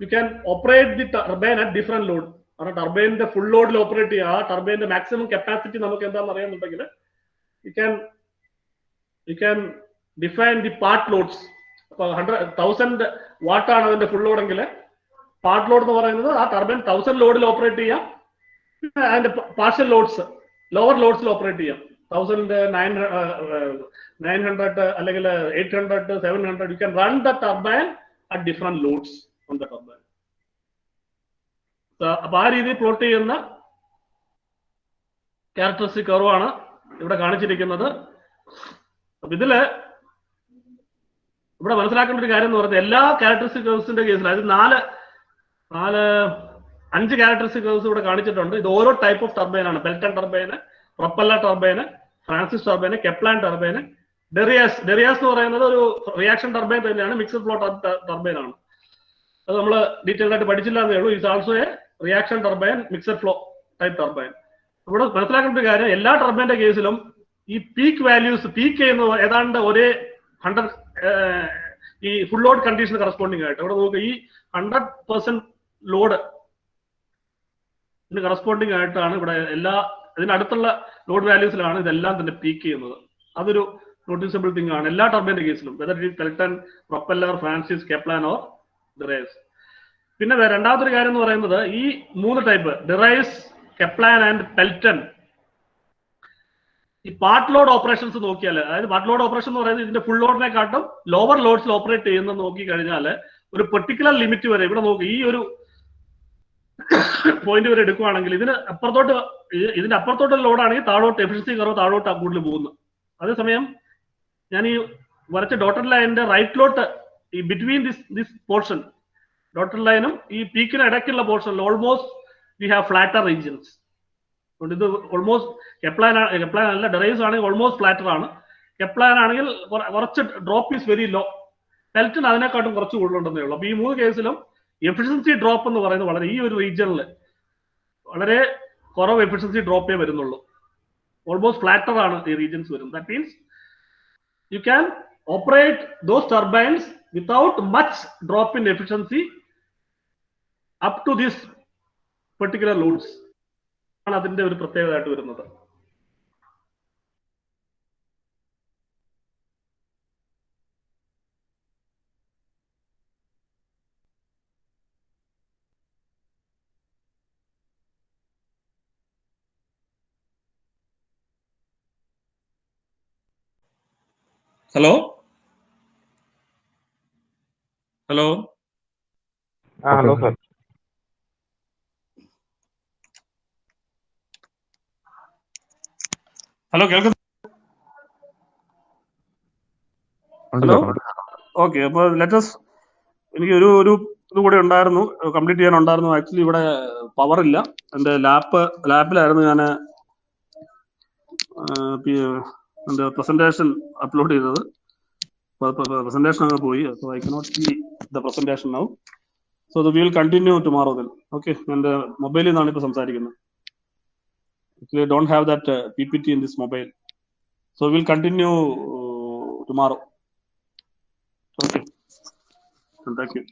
U can operate the turbine at different load. കാരണം ടർബൈനിന്റെ ഫുൾ ലോഡിൽ ഓപ്പറേറ്റ് ചെയ്യുക, ആ ടർബൈനിന്റെ മാക്സിമം കപ്പാസിറ്റി നമുക്ക് എന്താണെന്ന് അറിയാന്നുണ്ടെങ്കിൽ you can define the part loads. അപ്പൊ 1000 വാട്ടാണ് അതിന്റെ ഫുൾ ലോഡെങ്കിൽ പാർട്ട് ലോഡ് എന്ന് പറയുന്നത് ആ ടർബൈൻ 1000 ലോഡിൽ ഓപ്പറേറ്റ് ചെയ്യാം. അതിന്റെ പാർഷ്യൽ ലോഡ്സ് ലോവർ ലോഡ്സിൽ ഓപ്പറേറ്റ് ചെയ്യാം. 1900 അല്ലെങ്കിൽ 800, 700. You can run the turbine at different loads on the turbine. അപ്പൊ ആ രീതിയിൽ പ്ലോട്ട് ചെയ്യുന്ന ക്യാരക്ടറിസ്റ്റിക് കർവാണ് ഇവിടെ കാണിച്ചിരിക്കുന്നത്. അപ്പൊ ഇതില് ഇവിടെ മനസ്സിലാക്കേണ്ട ഒരു കാര്യം എന്ന് പറയുന്നത് എല്ലാ ക്യാരക്ടറിസ്റ്റിക് കർവ്സിന്റെ കേസിൽ അതായത് 5 ക്യാരക്ടറിസ്റ്റിക് കർവ്സ് ഇവിടെ കാണിച്ചിട്ടുണ്ട്. ഇത് ഓരോ ടൈപ്പ് ഓഫ് ടർബൈൻ ആണ്. പെൽറ്റൺ ടർബൈന്, പ്രൊപ്പല്ലർ ടർബൈന്, ഫ്രാൻസിസ് ടർബൈന്, കെപ്ലാൻ ടർബൈന്, ഡെറിയാസ് എന്ന് പറയുന്നത് ഒരു റിയാക്ഷൻ ടർബൈൻ തന്നെയാണ്, മിക്സഡ് ഫ്ലോ ടർബൈൻ ആണ്. അത് നമ്മൾ ഡീറ്റെയിൽ ആയിട്ട് പഠിച്ചില്ല എന്നേ ഉള്ളൂ. It's also a reaction turbine, mixed flow type turbine. ഇവിടെ മനസ്സിലാക്കേണ്ട ഒരു കാര്യം, എല്ലാ ടർബൈന്റെ കേസിലും ഈ പീക്ക് വാല്യൂസ് പീക്ക് ചെയ്യുന്ന ഏതാണ്ട് ഒരേ 100 ഈ ഫുൾ ലോഡ് കണ്ടീഷന് കറസ്പോണ്ടിങ് ആയിട്ട് ഇവിടെ നോക്കുക. ഈ 100% ലോഡ് ഇതിന് കറസ്പോണ്ടിങ് ആയിട്ടാണ് ഇവിടെ ഇതിനടുത്തുള്ള ലോഡ് വാല്യൂസിലാണ് ഇതെല്ലാം തന്നെ പീക്ക് ചെയ്യുന്നത്. അതൊരു നോട്ടീസബിൾ തിങ് ആണ് എല്ലാ ടർബൈന്റെ കേസിലും, whether it is Pelton, propeller, Francis, Kaplan or Deriaz. പിന്നെ രണ്ടാമതൊരു കാര്യം എന്ന് പറയുന്നത് ഈ 3 type Deriaz, Kaplan and Pelton, ഈ പാർട്ട് ലോഡ് ഓപ്പറേഷൻസ് നോക്കിയാൽ, അതായത് പാർട്ട് ലോഡ് ഓപ്പറേഷൻ എന്ന് പറയുന്നത് ഇതിന്റെ ഫുൾ ലോഡിനെക്കാട്ടും ലോവർ ലോഡ്സിൽ ഓപ്പറേറ്റ് ചെയ്യുന്നത് നോക്കി കഴിഞ്ഞാൽ ഒരു പെർട്ടിക്കുലർ ലിമിറ്റ് വരെ ഇവിടെ നോക്കി ഈ ഒരു പോയിന്റ് വരെ എടുക്കുവാണെങ്കിൽ ഇതിന്റെ അപ്പുറത്തോട്ട് ലോഡാണെങ്കിൽ താഴോട്ട് എഫിഷ്യൻസി കർവ് താഴോട്ട് കൂടുതൽ പോകുന്നു. അതേസമയം ഞാൻ ഈ വരച്ച ഡോട്ടഡ് ലൈനിന്റെ റൈറ്റിലോട്ട് ഈ ബിറ്റ്വീൻ ദിസ് പോർഷൻ ഡോട്ടഡ് ലൈനും ഈ പീക്കിന് ഇടയ്ക്കുള്ള പോർഷനിൽ almost we have flatter regions. ഇത് ഓൾമോസ്റ്റ് കെപ്ലാൻ അല്ല, ഡെറൈവ്സ് ആണെങ്കിൽ ഓൾമോസ്റ്റ് ഫ്ലാറ്റർ ആണ്. കെപ്ലാൻ ആണെങ്കിൽ കുറച്ച് drop is very low, Pelton അതിനെക്കാട്ടും കുറച്ച് കൂടുതലുണ്ടെന്നേ ഉള്ളൂ. അപ്പൊ ഈ 3 കേസിലും എഫിഷ്യൻസി ഡ്രോപ്പ് എന്ന് പറയുന്നത് വളരെ ഈ ഒരു റീജിയനിൽ വളരെ കുറവ് എഫിഷ്യൻസി ഡ്രോപ്പേ വരുന്നുള്ളൂ. ഓൾമോസ്റ്റ് ഫ്ലാറ്റർ ആണ് ഈ റീജിയൻസ് വരുന്നത്. That means you can operate those turbines without much drop in efficiency up to this particular loads ആണ് അതിന്റെ ഒരു പ്രത്യേകതയായിട്ട് വരുന്നത്. Hello hello sir. ഹലോ കേൾക്കുന്നു? Hello, okay. അപ്പൊ ലെറ്റസ് എനിക്ക് ഒരു ഇത് കൂടെ ഉണ്ടായിരുന്നു, കംപ്ലീറ്റ് ചെയ്യാനുണ്ടായിരുന്നു. ആക്ച്വലി ഇവിടെ പവർ ഇല്ല. എന്റെ ലാപ്പിലായിരുന്നു ഞാൻ പ്രസന്റേഷൻ അപ്ലോഡ് ചെയ്തത്. പ്രസന്റേഷൻ അങ്ങ് പോയി. So I cannot see the presentation now. So we will continue tomorrow then. Okay, എന്റെ മൊബൈലിൽ നിന്നാണ് ഇപ്പോൾ സംസാരിക്കുന്നത്. Actually, I don't have that PPT in this mobile. So we'll continue tomorrow. Okay. Thank you.